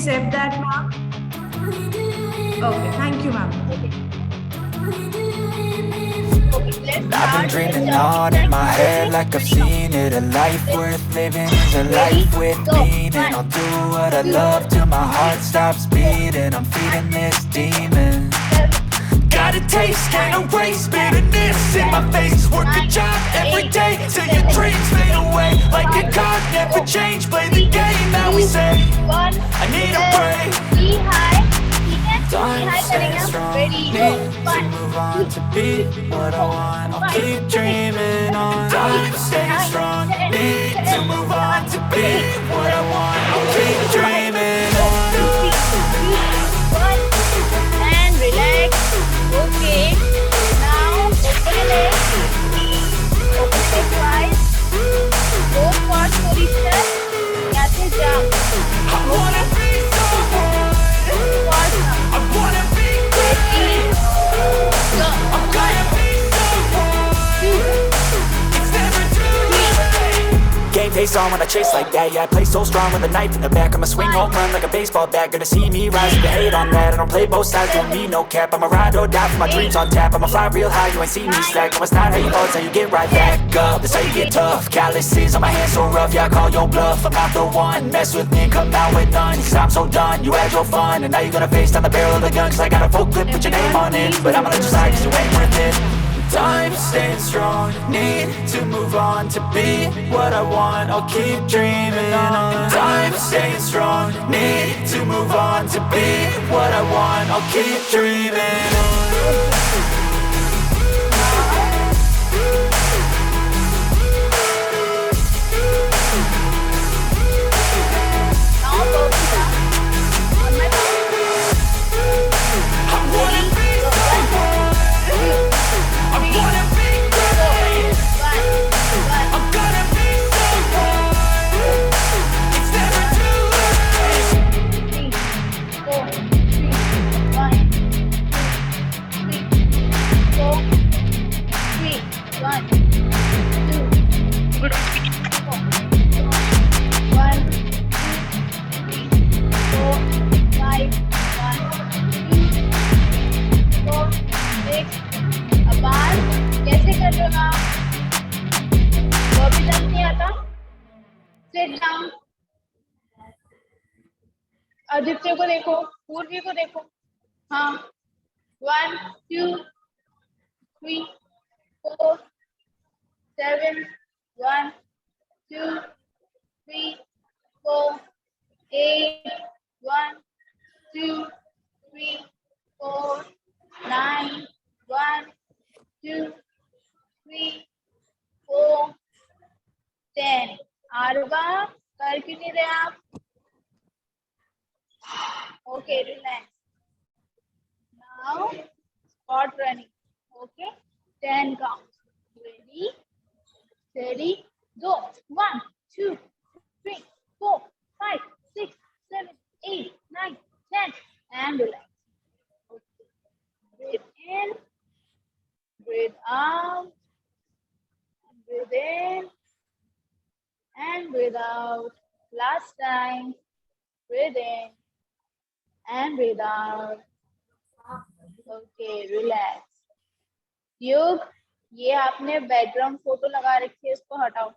accept that, ma'am? Okay, thank you, ma'am. I've been dreaming on in my head like I've seen it. A life worth living is a life with meaning. I'll do what I love till my heart stops beating. I'm feeding this demon. Got a taste, can't erase bitterness in my face. Work a job every day till your dreams fade away. Like a card, never change. Play the game that we say. I need a break. Time stands strong, need to move on to be what I want. I'll keep dreaming on. Time stands strong, need to move on to be what I want. I'll keep dreaming on. And relax. Okay. Now open your legs. Open your eyes. Go for position. Yes, jump. I wanna be someone. I wanna be great. I'm gonna be someone. It's never too late. Game face on when I chase like that. Yeah, I play so strong with a knife in the back. I'ma swing home run like a baseball bat. Gonna see me rise with the hate on that. I don't play both sides, doing me no cap. I'ma ride or die for my dreams on tap. I'ma fly real high, you ain't see me slack. No, it's not how you fall, it's how you get right back up. That's how you get tough. Calluses on my hands so rough, yeah, I call your bluff. I'm not the one, mess with me and come out with none. Cause I'm so done, you had your fun. And now you're gonna face down the barrel of the gun. Cause I got a full clip with your name on it. But I'ma let you slide cause you ain't worth it. Time staying strong, need to move on to be what I want. I'll keep dreaming on. Time staying strong, need to move on to be what I want. I'll keep dreaming on. Aditya को देखो, पूर्वी को देखो. हाँ. 1 2 3 4 7 1 2 3 4 8 1 2 3 4 9 1 2 3 4 10. आरवा कर क्यों नहीं रहे आप? Okay, relax. Now start running. Okay, 10 counts. Ready, steady, go. 1 2 3 4 5 6 7 8 9 10 and relax. Okay. Breathe in, breathe out, breathe in and breathe out. Last time. Breathe in and breathe out. Okay, relax. योग, ये आपने background photo लगा रखी है, इसको हटाओ.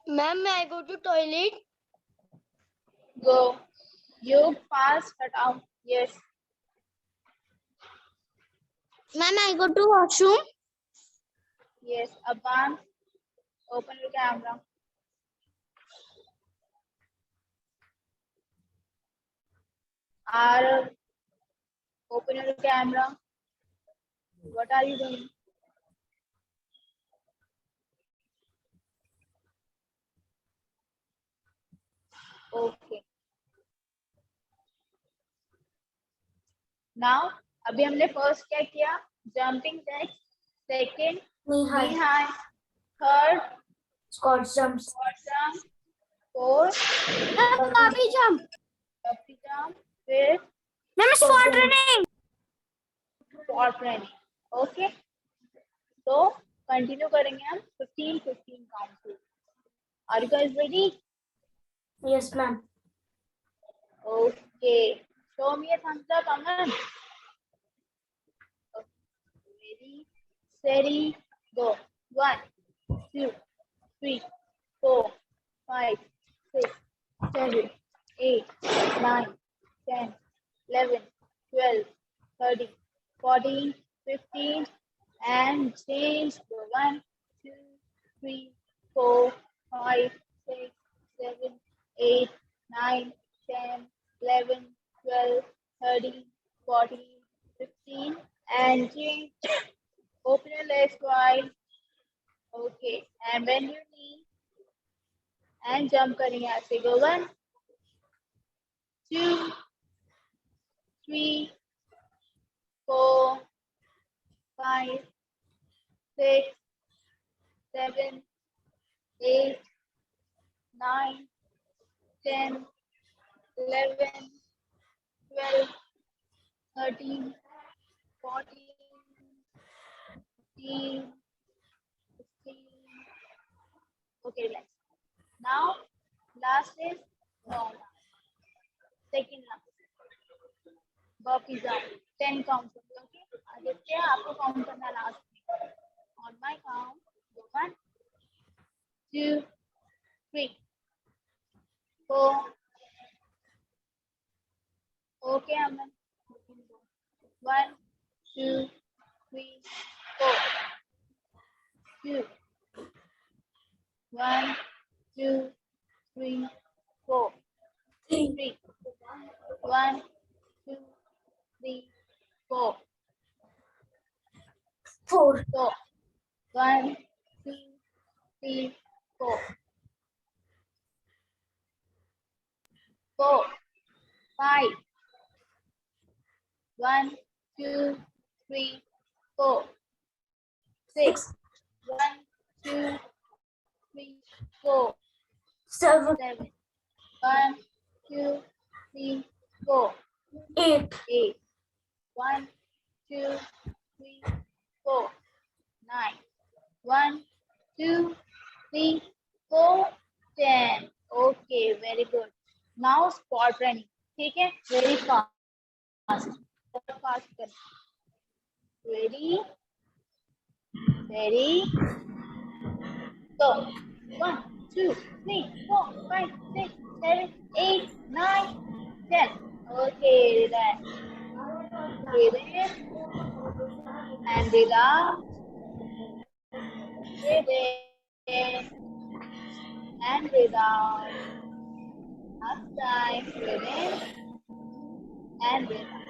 Ma'am, may I go to toilet? Go. योग fast हटाओ. Yes. Ma'am, I go to washroom. Yes. Abang, open your camera. Arav, open your camera. What are you doing? Okay. Now, अभी हमने first क्या किया? Jumping jacks. Second knee high. Third Squat jumps. Fourth Puppy jump. puppy jump. फिर Ma'am, spot running. Spot running. Okay. तो continue करेंगे हम 15 count से. Are you guys ready? Yes, ma'am. Okay. Show me a thumbs up, Aman. Ready, steady, go. 1, 2, 3, 4, 5, 6, 7, 8, 9, 10, 11, 12, 13, 14, 15, and change. Go. 1, 2, 3, 4, 5, 6, 7, 8, 9, 10, 11, 12, 13, 14, 15, and change. Open your legs wide. Okay. And bend your knee. And jump करेंगे ऐसे. Go. 1, 2, 3, 4, 5, 6, 7, 8, 9, 10, 11, 12, 13, 14, 15, 16. Okay, relax. Now, last is long. Second last. Burpees down. 10 counts. Okay. Aditya आपको count करना last में. On my count. 1, 2, 3, 4. Okay, Aman. 1, 2, 3, 4. 2. 1, 2, 3, 4. 3. 1, 2, 3, 4. 4. 4. 1, 2, 3, 4. 4. 5. 1, 2, 3, 4. 6. 1, 2, 3, 4. 7. 7. 1, 2, 3, 4. 8. 8. 1, 2, 3, 4. 9. 1, 2, 3, 4, 10. Okay, very good. Now spot running. ठीक है? Very fast. बहुत fast करना. Ready? Ready? Go. 1, 2, 3, 4, 5, 6, 7, 8, 9, 10. Okay, relax. Breathe in and breathe out. Breathe in and breathe out. Last time. Breathe in and breathe out.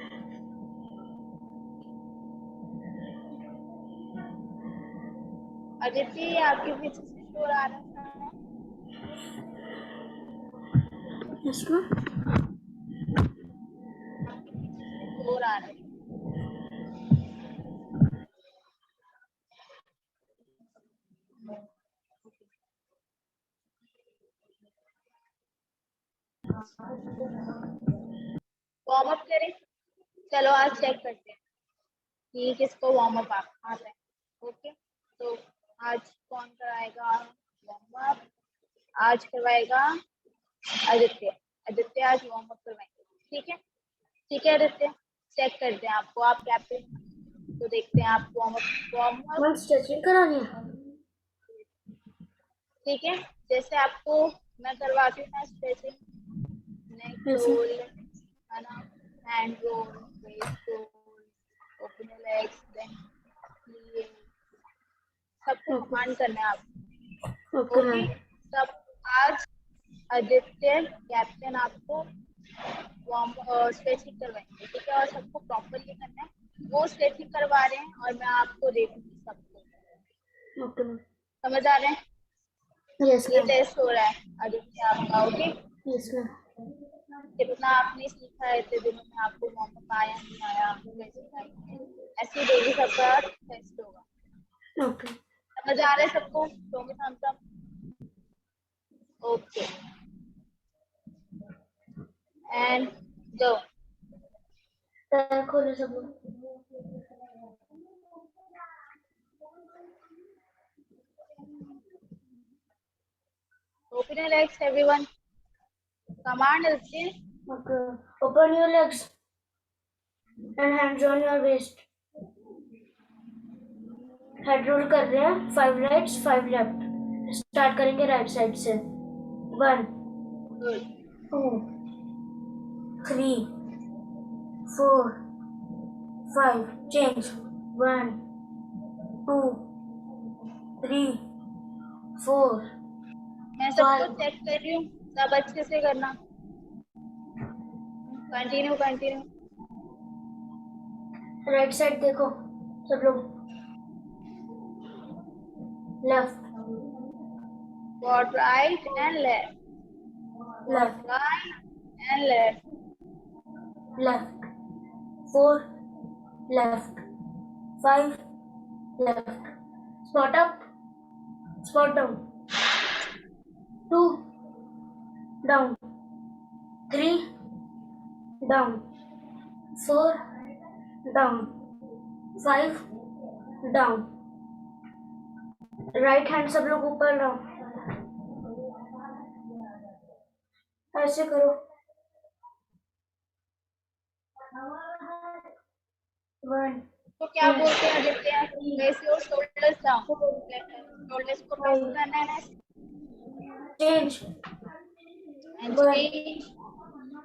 Aditya, आपके पीछे से शोर आ रहा है. Yes, ma'am. आपके पीछे से शोर आ रहा है. वार्म अप करें. चलो आज चेक करते हैं कि किसको वार्म अप आता है. ओके, तो आज कौन कराएगा वार्म अप? आज करवाएगा आदित्य. आदित्य आज वार्म अप करवाएंगे. ठीक है? ठीक है आदित्य, चेक करते हैं आपको. आप कैप्टन, तो देखते हैं आप वार्म अप. मैम स्ट्रेचिंग करानी है. ठीक है, जैसे आपको मैं करवाती हूँ ना स्ट्रेचिंग. नेक रोल है ना, hand roll, waist roll, open your legs, then सबको कमांड करना है आपको. Okay okay, ma'am. सब आज आदित्य कैप्टन आपको वार्म स्ट्रेचिंग करवाएंगे. ठीक है, और सबको प्रॉपरली करना है. वो स्ट्रेचिंग करवा रहे हैं और मैं आपको देखूंगी सबको. Okay ma'am. समझ आ रहे हैं? यस ये मैम. टेस्ट हो रहा है आदित्य आपका. Okay, yes ma'am. कितना आपने सीखा है इतने दिनों में, आपको मौका आया नहीं आया, ऐसे डेली सबका टेस्ट होगा. ओके. समझ आ रहा है सबको? Show me thumbs up. Okay, and go. पैर खोलो सब लोग. Open your legs, everyone. Command is this. Okay. Open your legs and hands on your waist. Head roll कर रहे हैं. 5 राइट्स 5 लेफ्ट. स्टार्ट करेंगे राइट साइड से. 1 Good. 2 3 4 5. चेंज. 1 2 3 4. मैं सबको चेक कर रही हूँ. सब अच्छे से करना. कंटिन्यू. राइट साइड देखो सब लोग. Left Got right and left. Left Right and left. Left. 4 left 5 left. Spot up spot down. 2 down 3 down 4 down 5 down. Right hand सब लोग ऊपर लाओ. ऐसे करो. 1 तो क्या बोलते हैं Aditya? Place your shoulders down. Shoulders को press करना है. Change. And 1 change.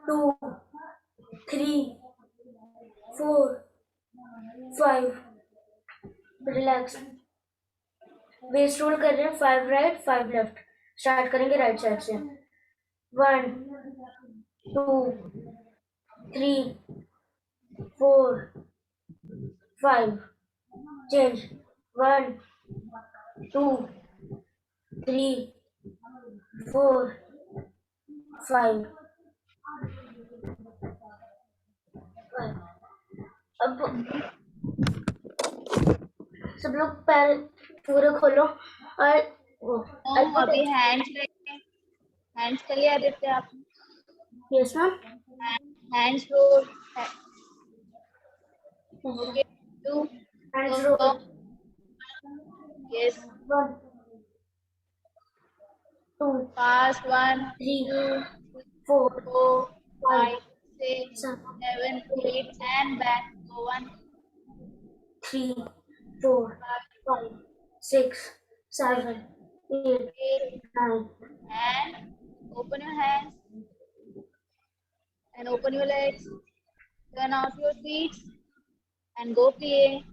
2 3 4 5. Relax. Waist roll कर रहे हैं. 5 राइट 5 लेफ्ट. स्टार्ट करेंगे राइट साइड से. 1 2 3 4 5. चेंज. 1 2 3 4 5. अब सब लोग पैर पूरे खोलो और अभी हैंड्स कर लिया आदित्य आपने. Yes ma'am. Hands roll. Okay. 2. Hands roll. Yes. 1 2 Pass 1, 3 2, 4 4, 5, 6, 7 7, 8, and back. So 1, 3 4 5 6 7 8 8, 9. and open your hands and open your legs. Turn out your feet and go play.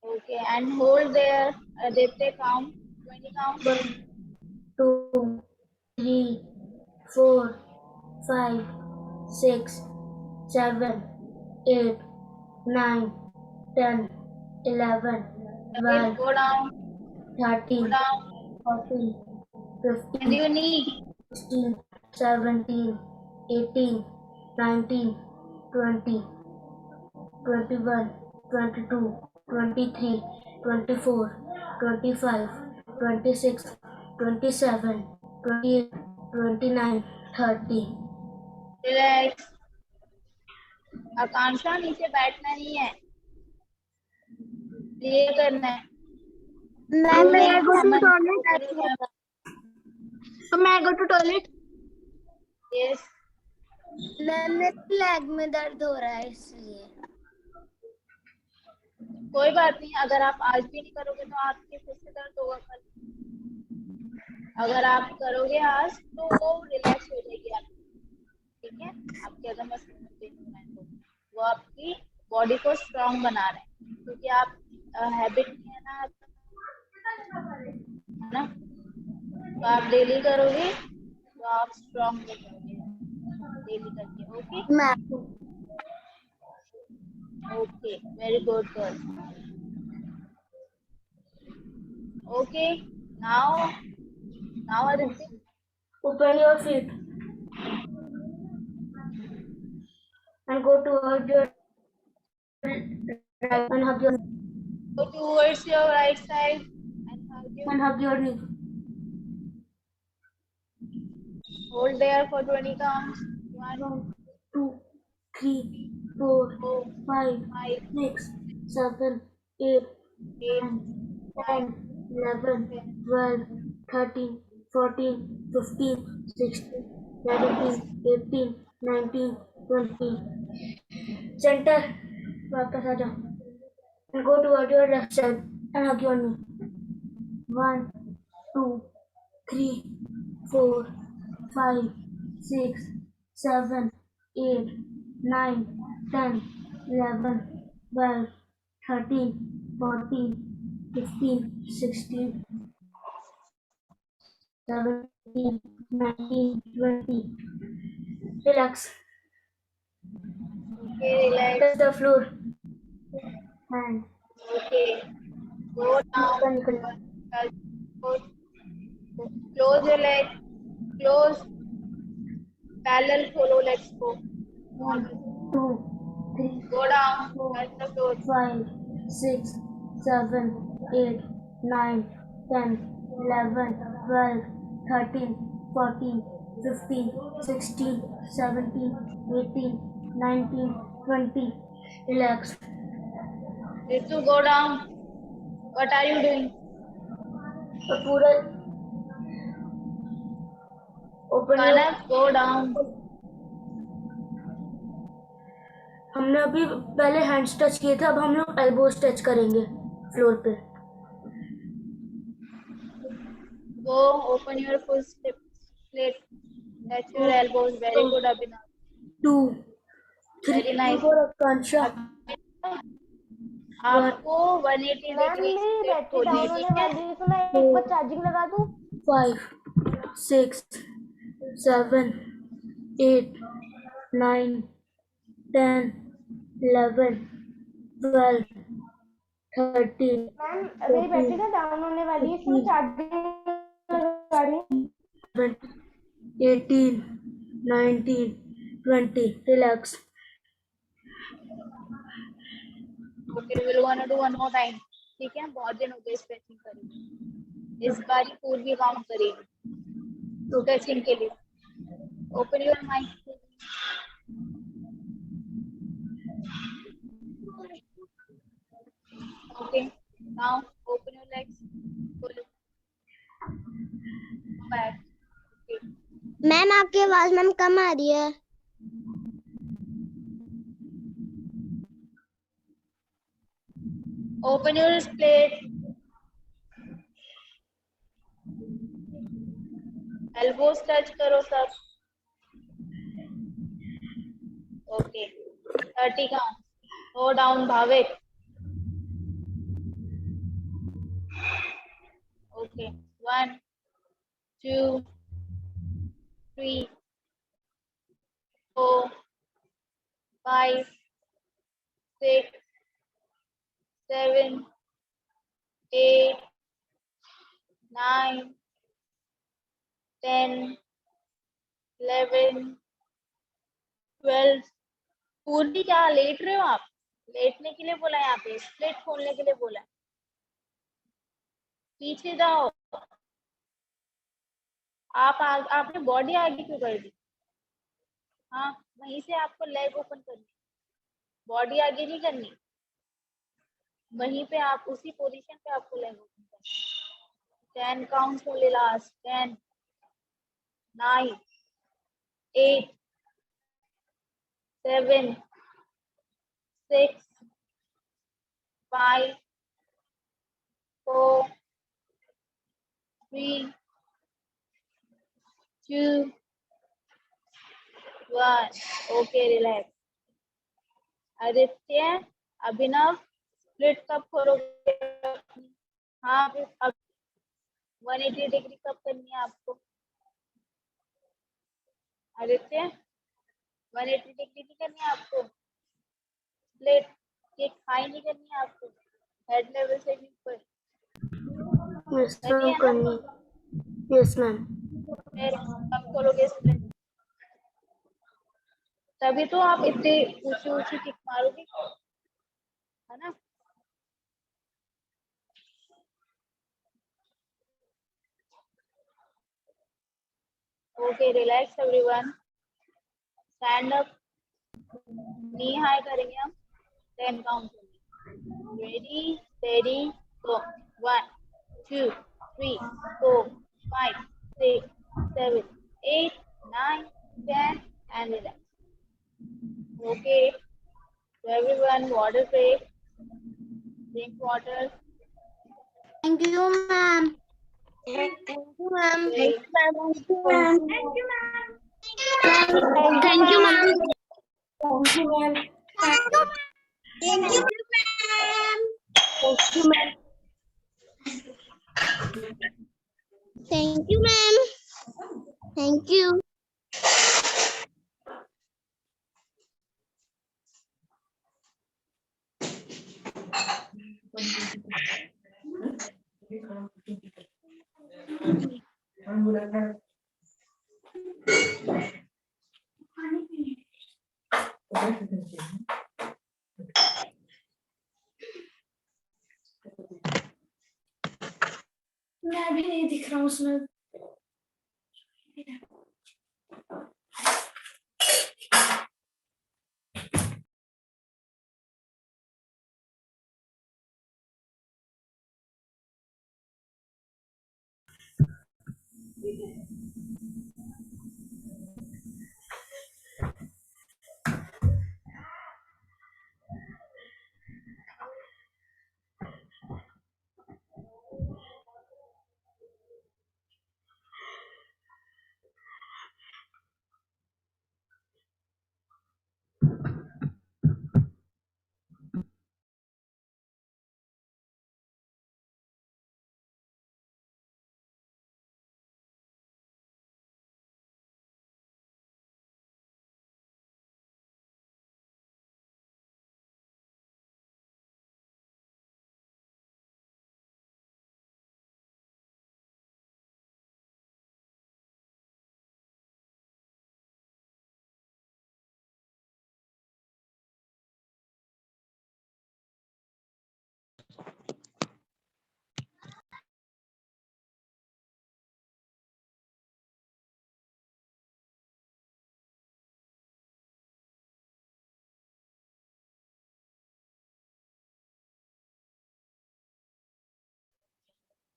Okay, and hold there. Aditya, count 20 count. 1 2 3 4 5 6 7 8 9 10 11 Again, 12 go down, 13 down. 14 And 15 your knee. 16 17 18 19 20 21 22 23 24 25 26 27 28 29 30. Relax. आकांक्षा नीचे बैठना नहीं है. ये करना है. Ma'am, may I go to toilet? May I go to toilet? Yes. Ma'am मेरे leg में दर्द हो रहा है इसलिए. कोई बात नहीं. अगर आप आज भी नहीं करोगे तो आपके फिर से दर्द होगा कल. अगर आप करोगे आज तो वो रिलैक्स हो जाएगी आपकी. ठीक है. आपके अगर मसल पेन हो रहा है तो वो आपकी बॉडी को स्ट्रांग बना रहे हैं, क्योंकि आप हैबिट नहीं है ना, तो आप डेली करोगे तो आप स्ट्रांग हो जाओगे डेली करके. Okay. Ma'am okay. Very good girl. Okay. Now Aditya. Open your feet and go towards your right and hug your Go towards your right side and hug your knee. Hold there for 20 counts. 1, 2 3, 4, 4, 5, 5, 6, 7, 8, 8, 9, 10, 9, 11, 10, 12, 13, 14, 15, 16, 17, 18, 19, 20. Center. वापस आ जाओ. And go toward your left side and hug your knee. 1, 2, 3, 4, 5, 6, 7, 8, 9, 10, 11, 12, 13, 14, 15, 16, 17, 19, 20. Relax. okay, relax, Touch the floor. And okay, go down, निकल. touch, go, close your legs, close, parallel follow legs go, 1, 2, 3, go down, 4, touch the floor, 5, 6, 7, 8, 9, 10, 11, 12, 13, 14, 15, 16, 17, 18, 19, 20. Relax. Ritu, go down, what are you doing? तो पूरा open. Kanak, go down, हमने अभी पहले hands touch किए थे, अब हम लोग एल्बोज टच करेंगे फ्लोर पे. go, open your full split, touch your elbows, very good Abhinav, 2, 3, very nice. और आकांक्षा. आपको 180 डिग्री स्प्लिट खोलनी है, ठीक है? तो मैं एक बार चार्जिंग लगा दूं. 5, 6, 7, 8, 9, 10, 11, 12, 13, मैम मेरी बैटरी ना डाउन होने वाली है, इसमें चार्जिंग लगा रही हूं. 18, 19, 20. Relax. Okay, we'll wanna do one more time, ठीक है? बहुत दिन हो गए स्ट्रेचिंग करेंगे, इस बार ही पूरी काउंट करेंगे स्ट्रेचिंग के लिए. Open your mind. Okay, now open your legs, pull back. Okay, ma'am आपकी आवाज मैम कम आ रही है. open your split, elbows touch करो सब. Okay, 30 count. Go down, Bhavik. Okay, 1, 2, 3, 4, 5, 6, 7, 8, 9, 10, 11, 12. पूर्वी क्या लेट रहे हो आप? लेटने के लिए बोला है यहाँ पे, स्प्लिट खोलने के लिए बोला है. पीछे जाओ. आपने बॉडी आगे क्यों कर दी? हाँ, वहीं से आपको लेग ओपन करनी, बॉडी आगे नहीं करनी. वहीं पे आप उसी पोजीशन पे आपको लेग ओपन करनी. 10 counts only last. 10, 9, 8, 7, 6, 5, 4, 3, 2, 1. Okay, relax. Aditya, अभिनव, स्प्लिट कब करोगे? हाँ, अब 180 डिग्री कब करनी है आपको? आदित्य, 180 डिग्री नहीं करनी है आपको, स्प्लिट केक हाई नहीं करनी है आपको, हेड लेवल से भी ऊपर Yes, करनी है ma'am. ना? Yes, ma'am. फिर कब करोगे स्प्लिट? तभी तो आप इतने ऊंची ऊंची किक मारोगे, है ना? Okay, relax everyone. Stand up. नी हाई करेंगे हम 10 काउंट करेंगे। Ready steady go 1 2 3 4 5 6 7 8 9 10 and 11. Okay, so everyone, water break. Drink water. Thank you, ma'am. Thank you, ma'am. Okay. Thank you, ma'am. Thank you, ma'am. Thank you, ma'am. Thank you, ma'am. Thank you, ma'am. Thank you, ma'am. Thank you, ma'am. Thank you. मैं भी नहीं दिख रहा हूँ उसमें।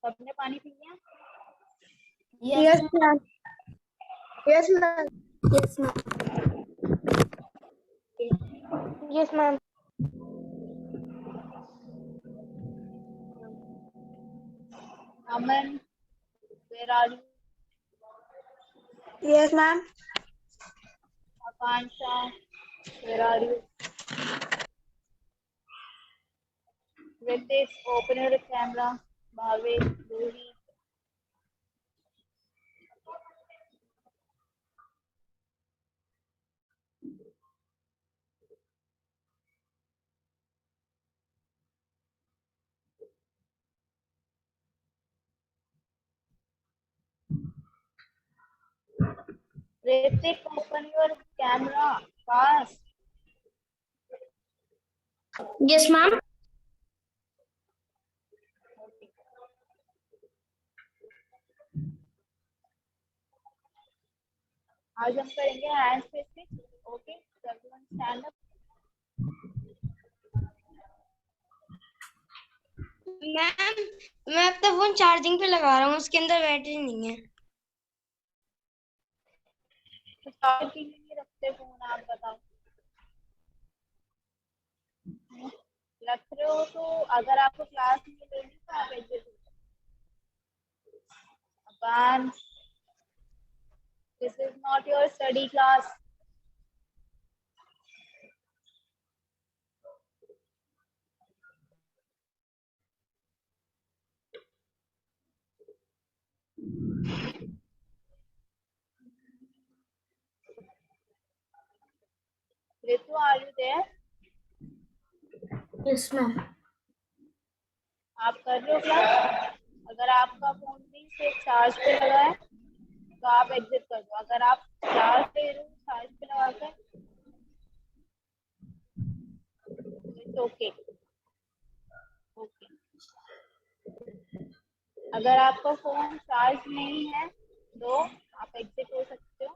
सबने पानी P लिया? Yes, ma'am. Yes, ma'am. Yes, ma'am. Yes, ma'am. Aman, where are you? Yes, ma'am. Akansha, where are you? With this, open your camera. Bhavesh, Rohi. Ritik, open your camera fast. Yes, ma'am. आज हम करेंगे hand spacing. Okay, everyone stand up. Ma'am, मैं अपना phone charging पे लगा रहा हूँ, उसके अंदर बैटरी नहीं है। तो चार्ज के लिए नहीं रखते फोन, आप बताओ. रख रहे हो तो अगर आपको क्लास में लेनी तो आप एग्जिट हो सकते. अकान, this is not your study class. Ritu, are you there? Yes, ma'am. आप कर रहे हो क्लास? अगर आपका फोन भी सिर्फ चार्ज पे लगा है तो आप एग्जिट कर दो. अगर आप चार्ज ले रहे हो चार्ज पे लगा कर, इट्स ओके. ओके, अगर आपका फोन चार्ज नहीं है तो आप एग्जिट हो सकते हो,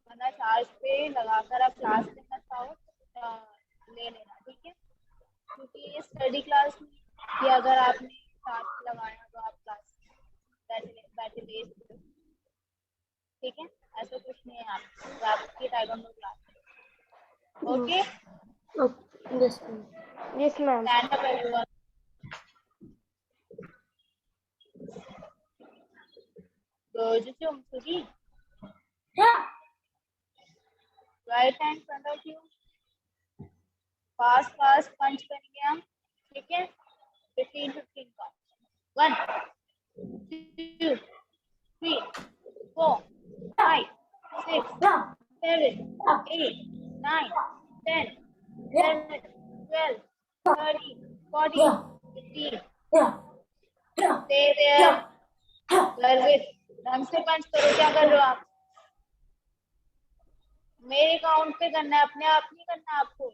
वरना चार्ज पे लगाकर आप क्लास लेना चाहो ले लेना, ठीक है, क्योंकि ये स्टडी क्लास में कि अगर आपने साथ लगाया तो आप क्लास बैठे ले सकते हो, ठीक है, ऐसा कुछ नहीं है आपकी taekwondo class. Okay, yes ma'am. Stand up everyone. Go to right hand front of you, fast fast punch करेंगे हम, ठीक है, 15 का 1 2 3 4 5 6 7 8 9 10 11 12 13 14 15 stay there, गर्वित ढंग से पंच करो। क्या कर रहे हो आप? मेरे काउंट पे करना है, अपने आप नहीं करना आपको,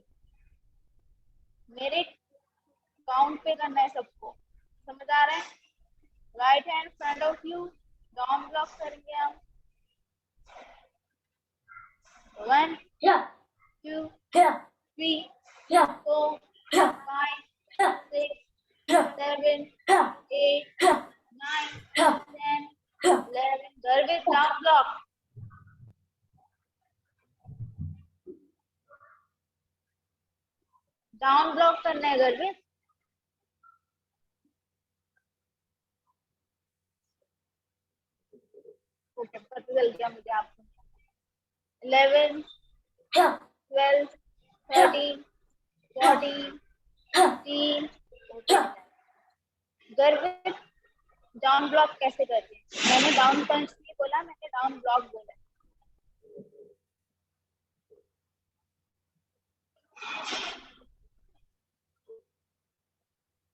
मेरे काउंट पे करना है सबको, समझ आ रहा है? Right hand front of you, down block करेंगे हम, 1 2 3 4 5 6 7 8 9 10 11, गर्वित डाउन ब्लॉक, डाउन ब्लॉक करना है गर्वित। ओके, पता चल गया मुझे आपको। 11 12 13 14 15 ओके। गर्वित डाउन ब्लॉक कैसे करते हैं? मैंने डाउन पंच नहीं बोला, मैंने डाउन ब्लॉक बोला।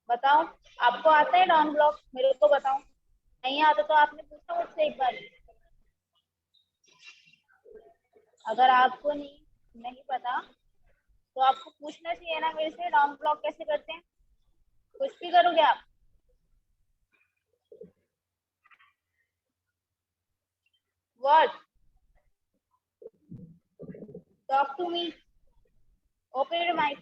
बताओ, आपको आता है डाउन ब्लॉक? मेरे को बताओ, नहीं आता तो आपने पूछा मुझसे एक बार। अगर आपको नहीं पता तो आपको पूछना चाहिए ना मेरे से, डाउन ब्लॉक कैसे करते हैं? कुछ भी करोगे आप? What? Talk to me. Open your mic.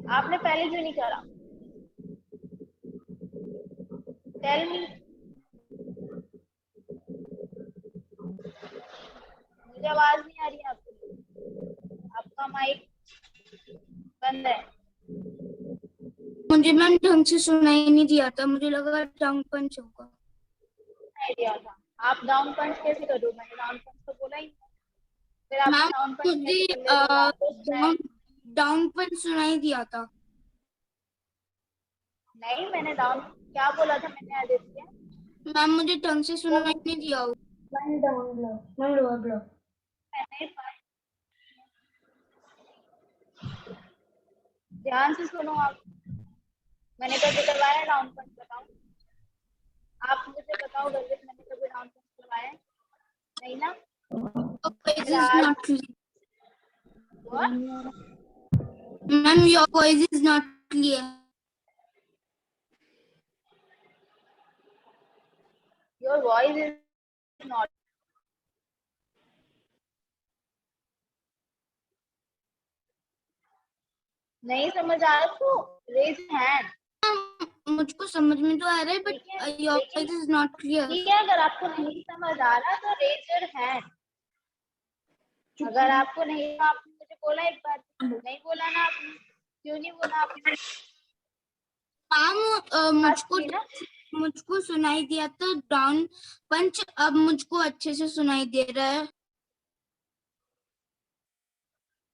आपने पहले क्यों नहीं करा? Tell me. मुझे आवाज नहीं आ रही है आपको, आपका माइक बंद है। मुझे मैम ढंग से सुनाई नहीं दिया था, मुझे लगा डाउन पंच होगा। नहीं दिया था। आप डाउन पंच कैसे करो? मैंने डाउन पंच तो बोला ही नहीं। फिर आप डाउन पंच कैसे कर लेते हो? डाउन पंच सुनाई दिया था। नहीं, मैंने डाउन क्या बोला था मैंने आदित्य? मैम मुझे ढंग से सुनाई नहीं दिया। Down block, lower block. मैंने ध्यान से सुनो आप, मैंने कभी करवाया डाउन पंच? बताओ आप मुझे बताओ गर्वित, मैंने कभी डाउन पंच करवाया? नहीं ना? Ma'am your voice is not clear. Your voice is not. नहीं समझ आ रहा तो रेज हैंड। मुझको समझ में तो आ रहा है, but your voice is not clear. ठीक है, अगर आपको नहीं समझ आ रहा तो रेज योर हैंड। अगर आपको नहीं, आपने मुझे बोला एक बार, नहीं बोला ना आपने? क्यों नहीं बोला आपने? मुझको सुनाई दिया था डाउन पंच, अब मुझको अच्छे से सुनाई दे रहा है।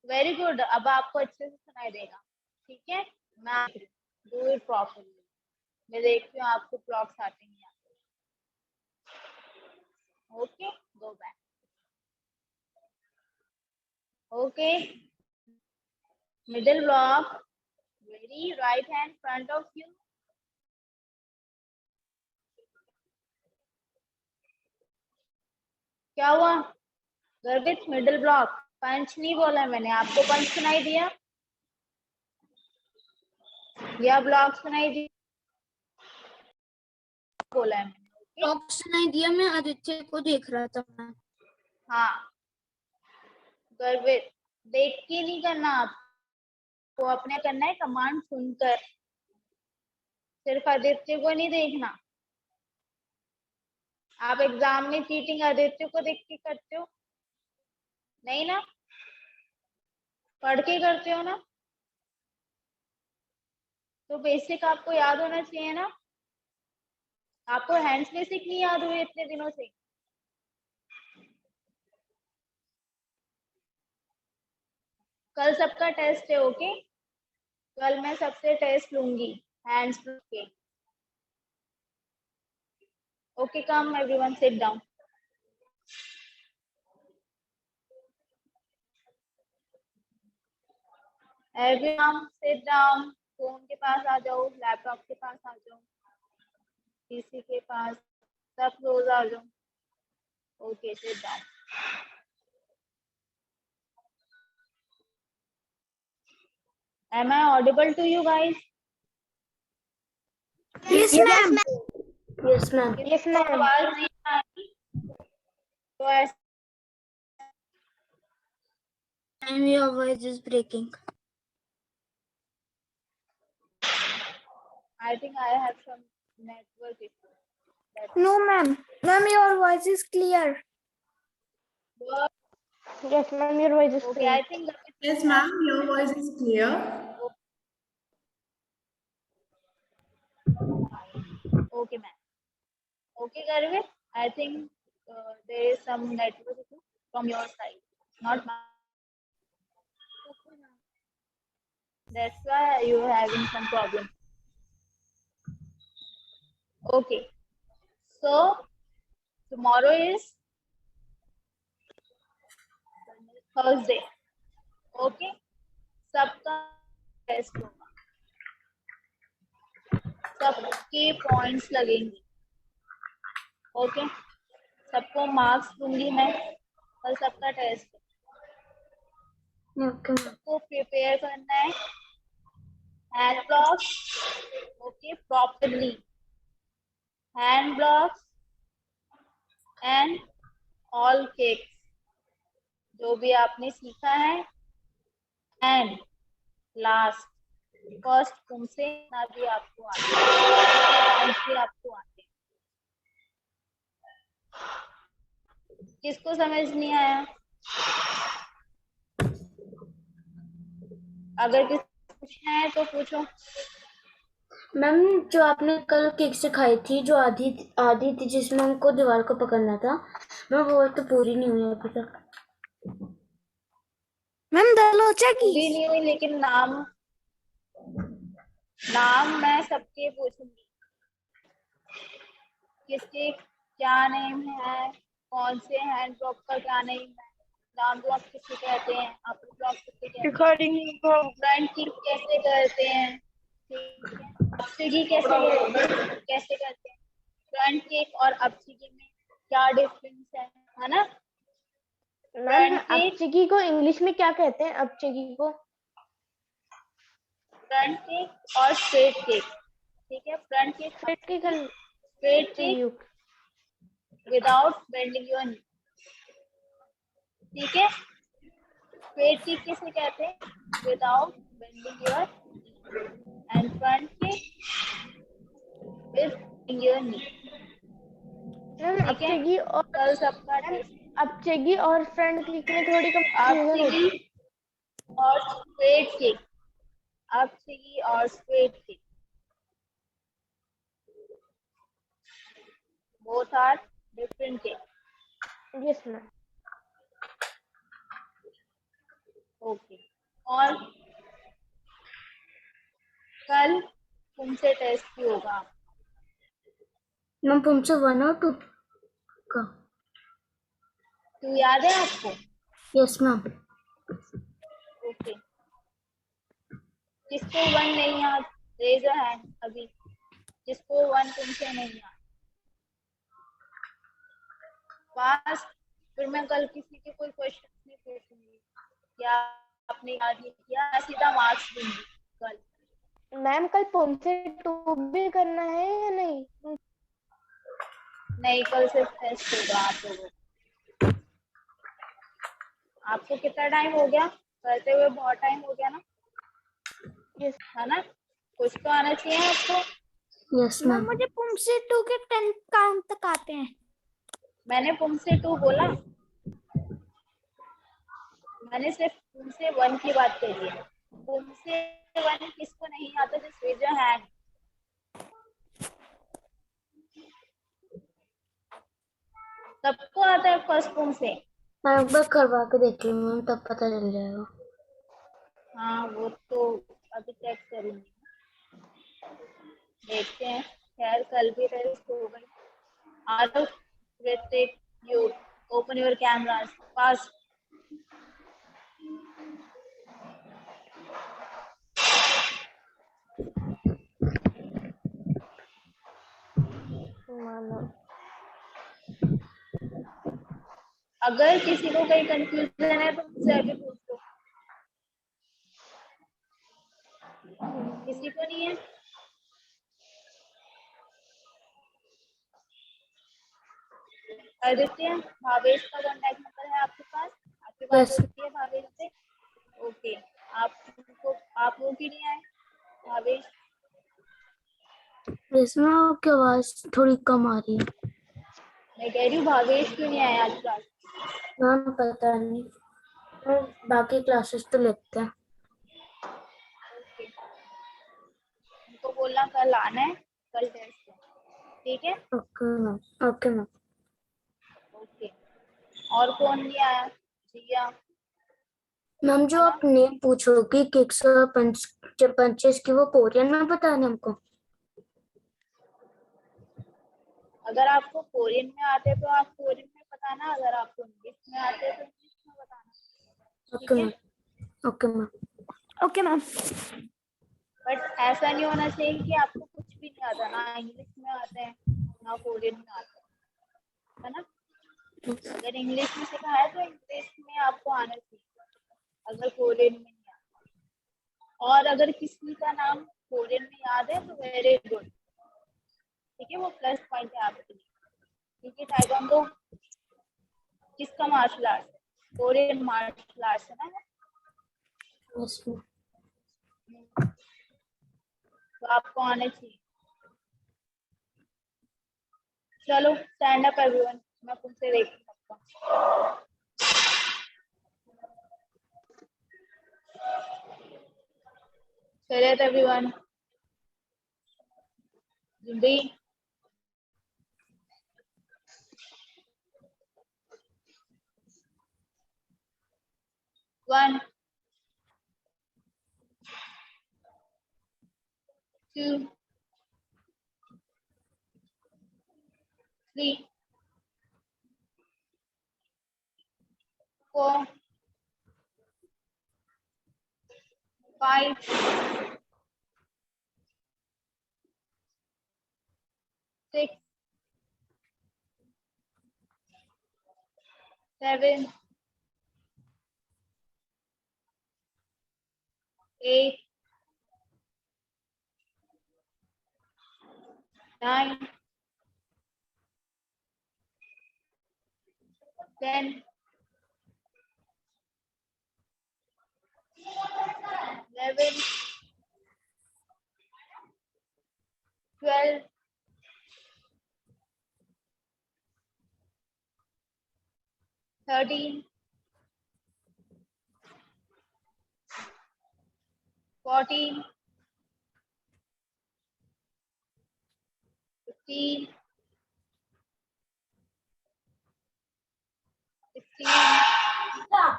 वेरी गुड, अब आपको अच्छे से सुनाई देगा, ठीक है। मैं डू इट प्रॉपर्ली। मैं देखती हूँ आपको ब्लॉक्स आते हैं। Okay, go back. Okay, middle block, ready, right hand front of you, क्या हुआ गर्वित? मिडिल ब्लॉक पंच नहीं बोला मैंने आपको, पंच सुनाई दिया या ब्लॉक सुनाई दिया? बोला है मैंने। ब्लॉक सुनाई दिया, मैं आदित्य को देख रहा था मैं। हाँ, गर्वित देख के नहीं करना, आपको अपने करना है कमांड सुनकर, सिर्फ आदित्य को नहीं देखना। आप एग्जाम में चीटिंग आदित्य को देख के करते हो? नहीं ना, पढ़ के करते हो ना। तो बेसिक आपको याद होना चाहिए ना। आपको हैंड्स बेसिक नहीं याद हुए इतने दिनों से? कल सबका टेस्ट है, ओके? कल मैं सबसे टेस्ट लूंगी हैंड्स के। Okay, come everyone, sit down. Everyone sit down. Phone के पास आ जाओ, लैपटॉप के पास आ जाओ, पीसी के पास, सब क्लोज आ जाओ। Okay, sit down. Am I audible to you guys? Yes, ma'am. Yes, ma'am. Yes, ma'am. आवाज नहीं आ रही तो ऐसे Ma'am, your voice is breaking. I think I have some network issue. No, ma'am. Ma'am, your voice is clear. Yes, ma'am, your voice is okay, clear. I think Yes, ma'am, your voice is clear. okay, ma'am. Okay, Garvit. I think there is some network issue from your side, not mine. That's why you are having some problem. Okay. So tomorrow is Thursday. Okay. सबका test होगा, सबके points लगेंगे। Okay, सबको marks दूंगी मैं। कल सबका test है, Okay. सबको प्रिपेयर करना है hand blocks, okay, properly hand blocks and all cakes जो भी आपने सीखा है। एंड लास्ट, फर्स्ट तुमसे ना भी आपको आते भी आपको आते। किसको समझ नहीं आया? अगर किसी को पूछना है तो पूछो। मैम, जो आपने कल केक सिखाई थी, जो आधी आधी थी जिसमें हमको दीवार को पकड़ना था, मैं वो तो पूरी नहीं हुई अभी तक। Ma'am, दलोचा की पूरी नहीं हुई, लेकिन नाम मैं सबके पूछूंगी, किसके क्या नेम है, कौन से हैंड ब्लॉक का क्या नेम है, डाउन ब्लॉक किसे कहते हैं, अपर ब्लॉक किसे कहते हैं, रिकॉर्डिंग फ्रंट किक कैसे करते हैं, अपचिगी कैसे करते हैं, फ्रंट किक और अपचिगी में क्या डिफरेंस है ना? अपचिगी को इंग्लिश में क्या कहते हैं? अपचिगी को फ्रंट किक और स्ट्रेट किक, ठीक है? Front kick, straight kick without bending your knee, ठीक है? स्ट्रेट किक किसे कहते हैं? Without bending your knee, and front kick with bending your knee. अपचिगी और कल सबका अपचिगी और फ्रंट किक में थोड़ी अपचिगी और स्ट्रेट किक, अपचिगी और straight kick, both are different kick. Yes ma'am. Okay, और कल तुमसे टेस्ट भी होगा। मैम, तुमसे 1 और 2 का? तू याद है आपको? Yes ma'am. ओके, जिसको 1 नहीं याद, रेज अ हैंड अभी, जिसको 1 तुमसे नहीं याद। फास्ट, फिर मैं कल किसी के कोई क्वेश्चन नहीं पूछूंगी, क्या आपने याद नहीं किया, मैं सीधा मार्क्स दूंगी कल। मैम, कल तुमसे 2 भी करना है या नहीं? नहीं, कल सिर्फ टेस्ट होगा आप लोगों को। आपको कितना टाइम हो गया करते हुए? बहुत टाइम हो गया ना, यस है ना? कुछ तो आना चाहिए आपको। Yes ma'am. मुझे पुमसे 2 के 10 काउंट तक आते हैं। मैंने पुमसे 2 बोला, मैंने सिर्फ पुमसे 1 की बात करी है। पुमसे 1 किसको नहीं आता? Just raise your hand. सबको आता है फर्स्ट पुमसे? मैं एक बार करवा के देख लूँ मैम, तब पता चल जाएगा। हाँ वो तो अभी चेक करूंगी, देखते हैं। खैर कल भी टेस्ट हो गई। Aarav, Hrithik, you open your cameras fast. अगर किसी को कहीं कंफ्यूजन है तो मुझसे अभी पूछ लो। किसी को नहीं है? आदित्य, भावेश का कॉन्टैक्ट नंबर है आपके पास? आपकी बात Yes. होती है भावेश से? ओके, आप लोग ही नहीं आए भावेश? इसमें आपकी आवाज थोड़ी कम आ रही है मैं कह रही हूँ भावेश क्यों नहीं आए आज क्लास? मैम, पता नहीं। और बाकी क्लासेस तो लेते हैं। ओके, उनको बोलना कल आना है, कल टेस्ट है, ठीक है? Okay ma'am. Okay ma'am. Okay, और कौन नहीं आया? जिया, मैम जो आप नेम पूछोगी किक्स और पंचेस की, वो कोरियन में बताने हमको? अगर आपको कोरियन में आते तो आप कोरियन में बताना, अगर आपको इंग्लिश में आते तो इंग्लिश में बताना, ठीक ओके है? Ma'am. Okay ma'am. Okay ma'am. But ऐसा नहीं होना चाहिए कि आपको कुछ भी नहीं आता, ना इंग्लिश में आता है ना कोरियन में आता है ना? अगर इंग्लिश में सिखा है तो इंग्लिश में आपको आना चाहिए, अगर कोरियन में नहीं आता। और अगर किसी का नाम कोरियन में याद है तो वेरी गुड, ठीक है? वो प्लस पॉइंट है आपके लिए, ठीक है? ताइक्वांडो किसका मार्शल आर्ट है? कोरियन मार्शल आर्ट्स है ना? Yes ma'am. तो आपको आना चाहिए। चलो स्टैंड अप एवरीवन, मैं तुमसे देख सकता हूँ। चलिए एवरीवन, जल्दी। One, two, three, 4, 5, 6, 7, 8, 9, 10, 11, 12, 13, 14, 15, 16,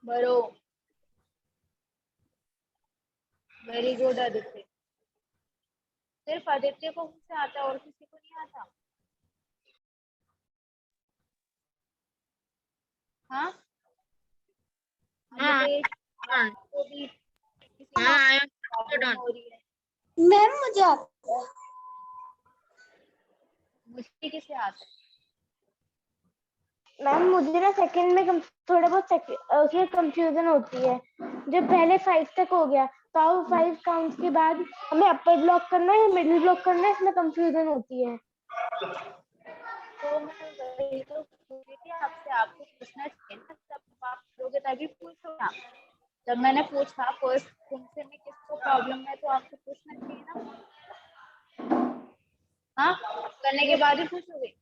बरो। वेरी गुड आदित्य, सिर्फ आदित्य को मुझसे आता है और किसी को नहीं आता? हाँ अमितेश, आपको भी किसी को प्रॉब्लम हो रही है? मैम मुझे आता है। मुझे किसे आता है? मैम मुझे ना सेकंड में थोड़ा बहुत उसमें कंफ्यूजन होती है। जब पहले 5 तक हो गया तो 5 काउंट के बाद हमें अपर ब्लॉक करना है या मिडिल ब्लॉक करना है, इसमें कंफ्यूजन होती है। तो मैं वही तो पूछ रही थी आपसे, आपको पूछना चाहिए ना, जब आप लोगे तभी पूछो आप। जब मैंने पूछा फर्स्ट तुमसे में किसको प्रॉब्लम है तो आपको पूछना चाहिए ना। हाँ, करने के बाद ही पूछोगे।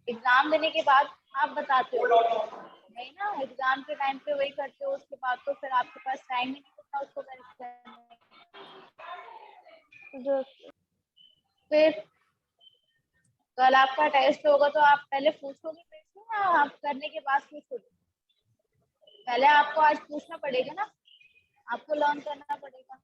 एग्जाम देने के बाद आप बताते हो नहीं ना, एग्जाम के टाइम पे वही करते हो, उसके बाद तो फिर आपके पास टाइम ही नहीं होता उसको करेक्ट करने का। जो फिर कल आपका टेस्ट होगा तो आप पहले पूछोगे मेरे से या आप करने के बाद पूछोगे? पहले आपको आज पूछना पड़ेगा ना, आपको लर्न करना पड़ेगा।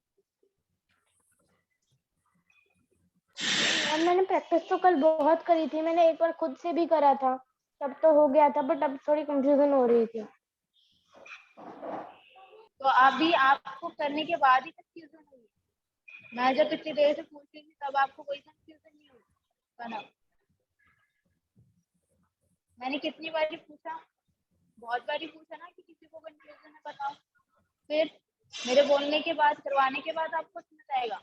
मैम मैंने प्रैक्टिस तो कल बहुत करी थी, मैंने एक बार खुद से भी करा था, तब तो हो गया था, बट अब थोड़ी कंफ्यूजन हो रही थी। तो अभी आपको करने के बाद ही कंफ्यूजन हुई। मैं जब इतनी देर से पूछ रही थी तब आपको कोई कंफ्यूजन नहीं हुई बना। मैंने कितनी बारी पूछा, बहुत बारी पूछा ना कि किसी को कंफ्यूजन है बताओ। फिर मेरे बोलने के बाद, करवाने के बाद आपको समझ आएगा।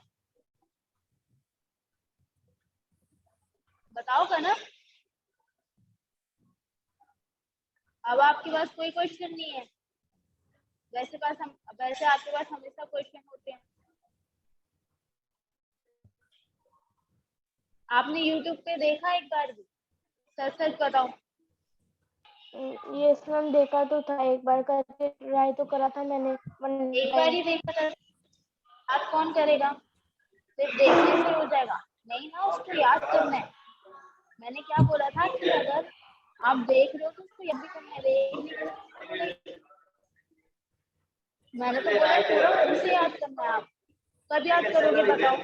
बताओगा ना। अब आपके पास कोई क्वेश्चन नहीं है, वैसे आपके पास हमेशा क्वेश्चन होते हैं। आपने YouTube पे देखा एक बार भी? सच सच बताओ। ये मैम देखा तो था, एक बार करके ट्राई तो करा था मैंने एक बार ही देखा था, आप कौन करेगा? सिर्फ देखने से हो जाएगा नहीं ना, उसको याद करना है। मैंने क्या बोला था कि अगर आप देख रहे हो तो उसको याद भी करना है, देखने के लिए। मैंने तो बोला पूरा खुद से याद करना है। आप कब याद करोगे बताओ?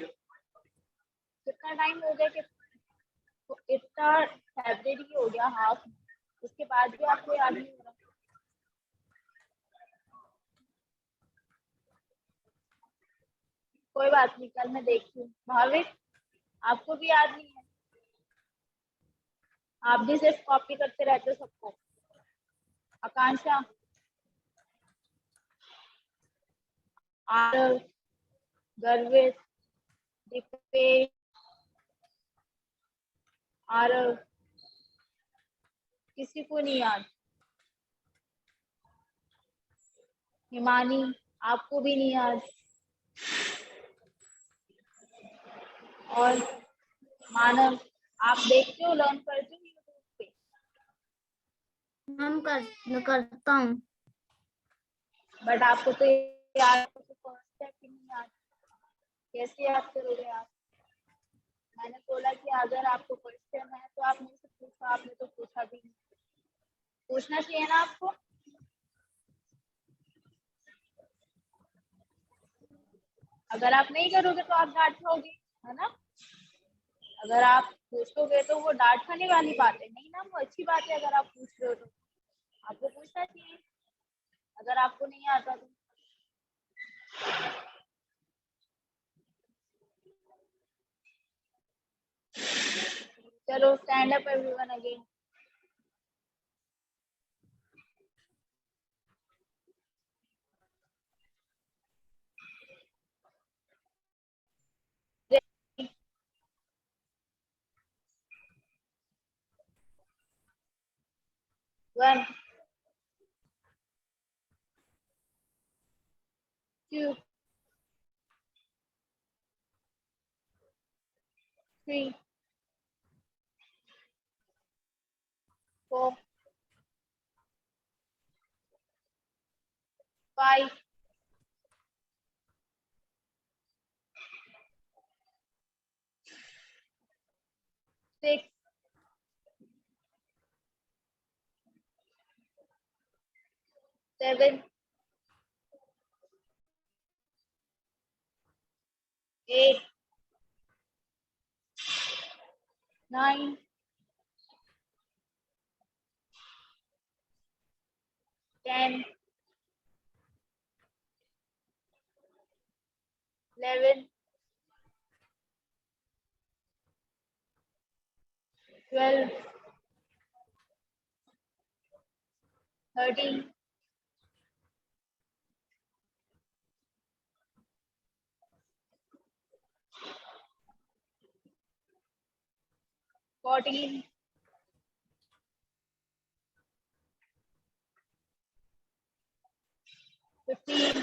कितना टाइम हो गया कि तो इतना फेब्रुअरी हो गया हाफ, उसके बाद भी आपको याद नहीं हो रहा। कोई बात नहीं, कल मैं देखती हूँ। भाविक, आपको भी याद नहीं है? आप भी सिर्फ कॉपी करते रहते हो सबको। आकांक्षा, आरव, गर्वित, दीपेश, आरव, किसी को नहीं याद? हिमानी, आपको भी नहीं याद? और मानव, आप देखते हो, लर्न करते हो यूट्यूब पे? मैम करता हूँ। बट आपको तो याद फर्स्ट है कि नहीं याद? कैसे याद करोगे आप? मैंने बोला कि अगर आपको क्वेश्चन है तो आप मुझसे पूछो, आपने तो पूछा भी नहीं। पूछना चाहिए ना आपको। अगर आप नहीं करोगे तो आप डांट खाओगे, है ना। अगर आप पूछोगे तो वो डांट खाने वाली बात है नहीं ना, वो अच्छी बात है। अगर आप पूछ रहे हो तो आपको पूछना चाहिए, अगर आपको नहीं आता तो। चलो, stand up everyone again. One, two, three, four, five, six, seven, eight, nine, 10, 11, 12, 13, 14, 15,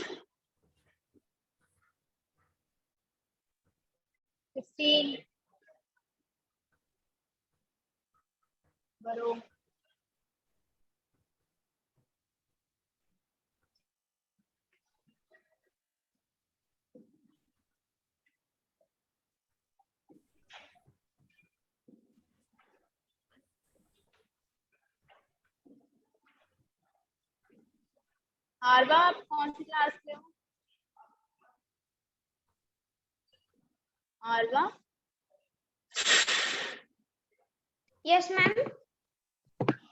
16, भरो। आरवा, आप कौन सी क्लास में हो? आरवा, यस मैम,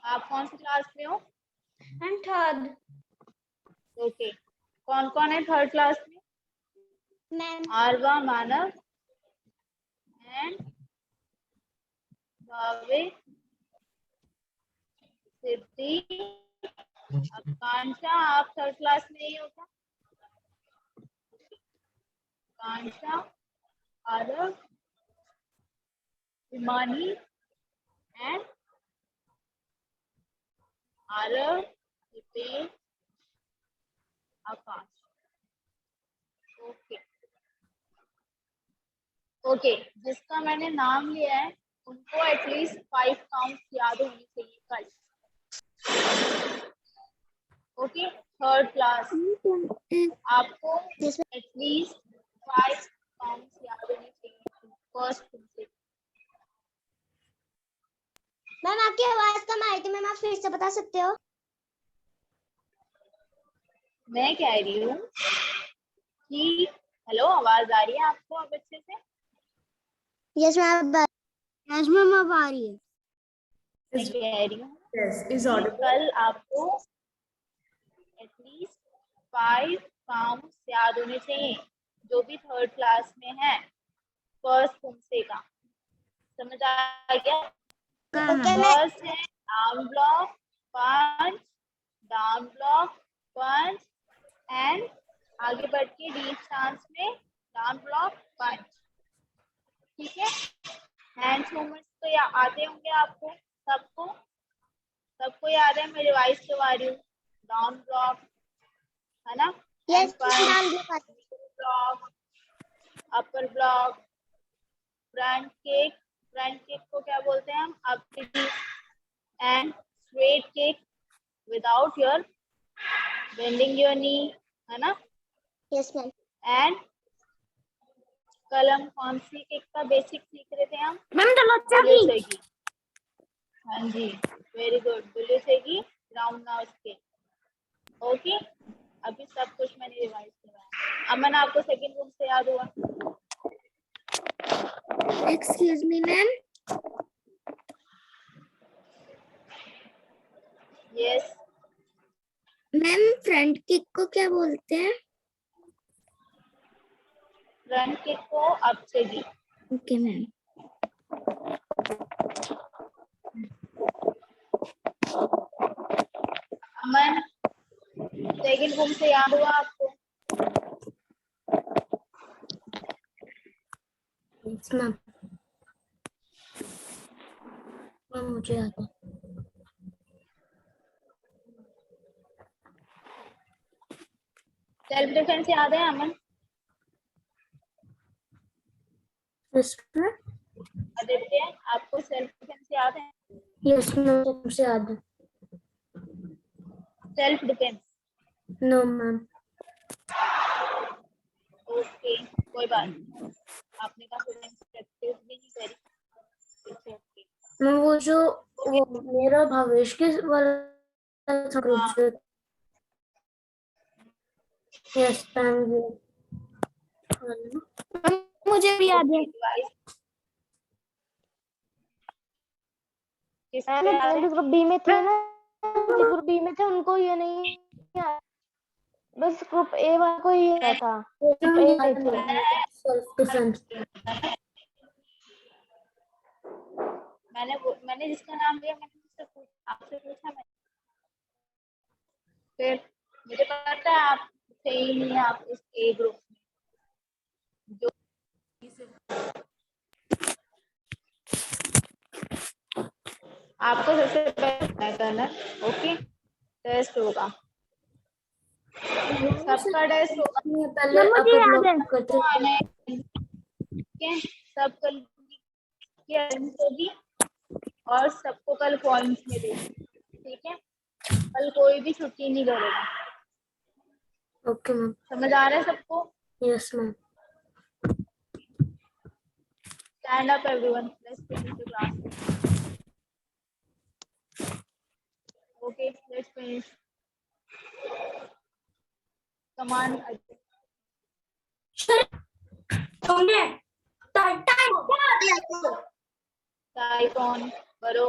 आप कौन सी क्लास में हो? I am third. ओके, कौन कौन है थर्ड क्लास में? Ma'am Aarva, Manav and Bhavik, Siddhi, Akanksha. आप थर्ड क्लास में ही हो क्या? Akanksha, Aarav, Himani and Aarav, Hitesh, Akash. Okay okay, जिसका मैंने नाम लिया है उनको एटलीस्ट 5 काउंट्स याद होनी चाहिए कल। ओके, थर्ड क्लास आपको एटलीस्ट 5 काउंट्स याद होनी चाहिए फर्स्ट से। मैम आपकी आवाज कम आई थी मैम, आप फिर से बता सकते हो? मैं कह रही हूँ कि हेलो, आवाज आ रही है आपको अब अच्छे से? यस मैम, यस मैम अब आ रही है। मैं कह रही हूँ Yes, is audible. कल आपको एटलीस्ट 5 काउंट्स याद होने चाहिए जो भी थर्ड क्लास में है फर्स्ट तुमसे का। समझ आ गया? फर्स्ट है down block, punch, down block, punch and आगे बढ़ के डीप चांस में डाउन ब्लॉक, पंच। ठीक है, हैंड्स मूवमेंट्स तो आते होंगे आपको सबको? सबको याद है? मैं रिवाइज करवा रही हूँ। डाउन ब्लॉक है ना, yes block, upper block, front kick. Front kick को क्या बोलते हैं हम? Up kick and straight kick without your bending your knee, है ना? Yes ma'am. एंड कल हम कौन सी किक का बेसिक सीख रहे थे हम? मैम हाँ जी, वेरी गुड। बुलेसेगी राउंड नाउ किक। ओके, अभी सब कुछ मैंने रिवाइज कराया। अमन, आपको सेकंड रूम से याद हुआ? Excuse me ma'am, yes, ma'am front kick को क्या बोलते हैं? फ्रंट किक को अप से दी। Okay ma'am. Aman, second room से याद हुआ आपको? Yes ma'am. मैम मुझे याद है। सेल्फ डिफेंस याद है अमन? Yes ma'am. आदित्य, आपको सेल्फ डिफेंस याद है? यस मैम, मुझे याद है। Self defence? No ma'am. Okay, कोई बात नहीं। आपने कहा प्रैक्टिस भी नहीं करी। ओके, मैम वो मेरा भावेश के वाला ग्रुप। Yes ma'am. मुझे भी याद है। ग्रुप बी में थे ना, ग्रुप बी में थे, उनको ये नहीं याद, बस ग्रुप ए वाला को ही याद था। Self defence. मैंने जिसका नाम लिया मैंने आपसे पूछा। मैं फिर मुझे पता है आप थे ही नहीं, आप उस ए ग्रुप में जो आपको सबसे पहले करना। ओके, टेस्ट होगा। सबका टेस्ट होगा, पहले मुझे अपर याद है। ब्लॉक करते तो थे। आना है, ठीक है। सब कल की अटेंडेंस होगी और सबको कल पॉइंट्स मिलेगी, ठीक है। कल कोई भी छुट्टी नहीं करेगा, ओके मैम। समझ आ रहा है सबको? Yes ma'am. Stand up everyone, let's finish the class. Okay, let's finish. Come on. Type on, Baro.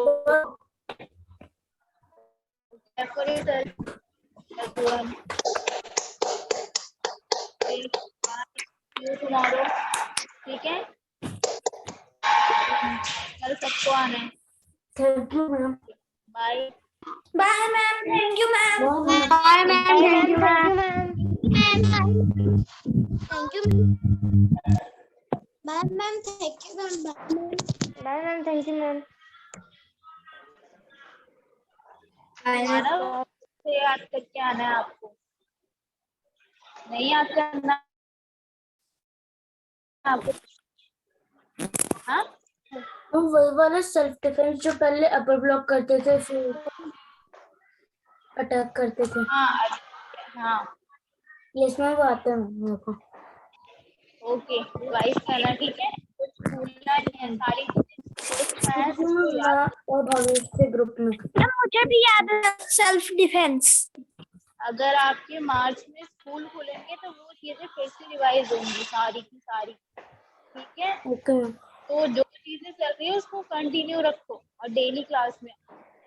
Clap for yourself, everyone. Okay, bye. See you tomorrow. ठीक है, कल सबको आना है। Thank you ma'am. Bye. Bye ma'am, thank you ma'am. Bye, ma'am. Thank you, ma'am. Thank you bye ma'am, thank you ma'am. Bye, ma'am. Thank you, ma'am. Manav से याद करके आना है आपको, नहीं याद करना आपको। हाँ, हम वही वाला सेल्फ डिफेंस जो पहले अपर ब्लॉक करते थे फिर अटैक करते थे। हाँ, हाँ, यस मैम, वो आते हैं मेरे को। ओके, वाइस करना, ठीक है। कुछ भूलना नहीं है, सारी चीजें सिखाया है, सबको याद। और भविष्य के ग्रुप में मुझे भी याद है सेल्फ डिफेंस। अगर आपके मार्च में स्कूल खुलेंगे तो वो चीजें फिर से रिवाइज होंगी सारी की सारी, ठीक है। Okay ma'am. तो जो चीजें चल रही है उसको कंटिन्यू रखो और डेली क्लास में,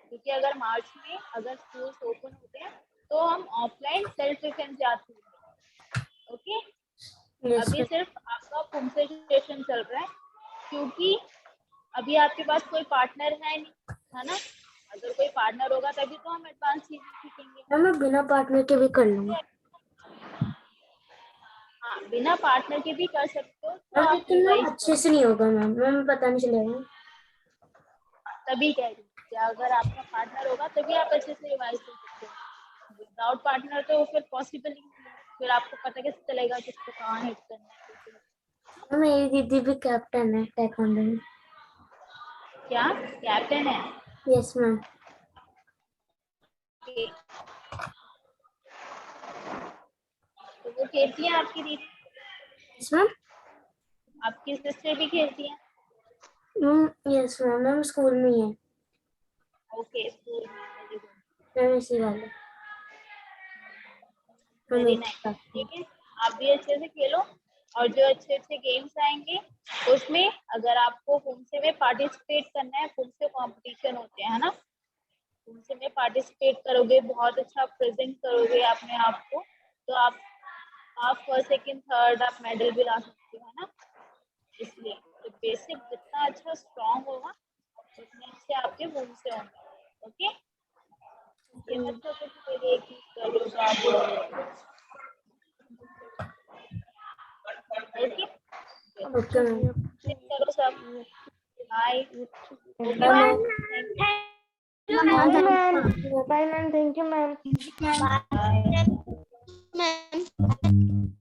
क्योंकि अगर मार्च में अगर स्कूल ओपन होते हैं तो हम ऑफलाइन सेल्फ डिफेंस जाते हैं, ओके। यस अभी सिर्फ आपका कंसंट्रेशन चल रहा है, क्योंकि अभी आपके पास कोई पार्टनर है नहीं, है ना। अगर कोई पार्टनर होगा तभी तो हम एडवांस चीजें सीखेंगे। मैम, मैं बिना पार्टनर के भी कर लूंगा। हाँ, बिना पार्टनर के भी कर सकते हो, तो मैम आप लेकिन मैम रिवाइज अच्छे से नहीं होगा मैम, मैम पता नहीं चलेगा। तभी कह रही हूँ कि अगर आपका पार्टनर होगा तभी आप अच्छे से रिवाइज कर सकते हो। विदाउट पार्टनर तो फिर पॉसिबल ही नहीं है, फिर आपको पता कैसे चलेगा किसको कहाँ हिट करना है, कैसे करना मैम मेरी दीदी भी कैप्टन है ताइक्वांडो में। है। क्या कैप्टन है? Yes ma'am. Okay. तो वो खेलती है आपकी दीदी? Yes ma'am. आपकी सिस्टर भी खेलती है? यस मैम, मैम स्कूल में ही है। ओके, स्कूल में, वेरी गुड, मैम इसी वाले वेरी नाइस, ठीक है। आप भी अच्छे से खेलो, और जो अच्छे अच्छे गेम्स आएंगे उसमें अगर आपको फुमसे में पार्टिसिपेट करना है, फुमसे कंपटीशन होते हैं, है ना। फुमसे में पार्टिसिपेट करोगे, बहुत अच्छा प्रेजेंट करोगे अपने आप को, तो आप फर्स्ट सेकंड थर्ड आप मेडल भी ला सकते हो, है ना। इसलिए तो बेसिक जितना अच्छा स्ट्रांग होगा उतने अच्छे आपके फुमसे होंगे, ओके। ये मत सोचो कि मेरे एक ही कर लो तो आप ओके मैम। करो सब। Bye. Bye Thank you, ma'am. Bye, ma'am. Thank you, ma'am. Bye. Ma'am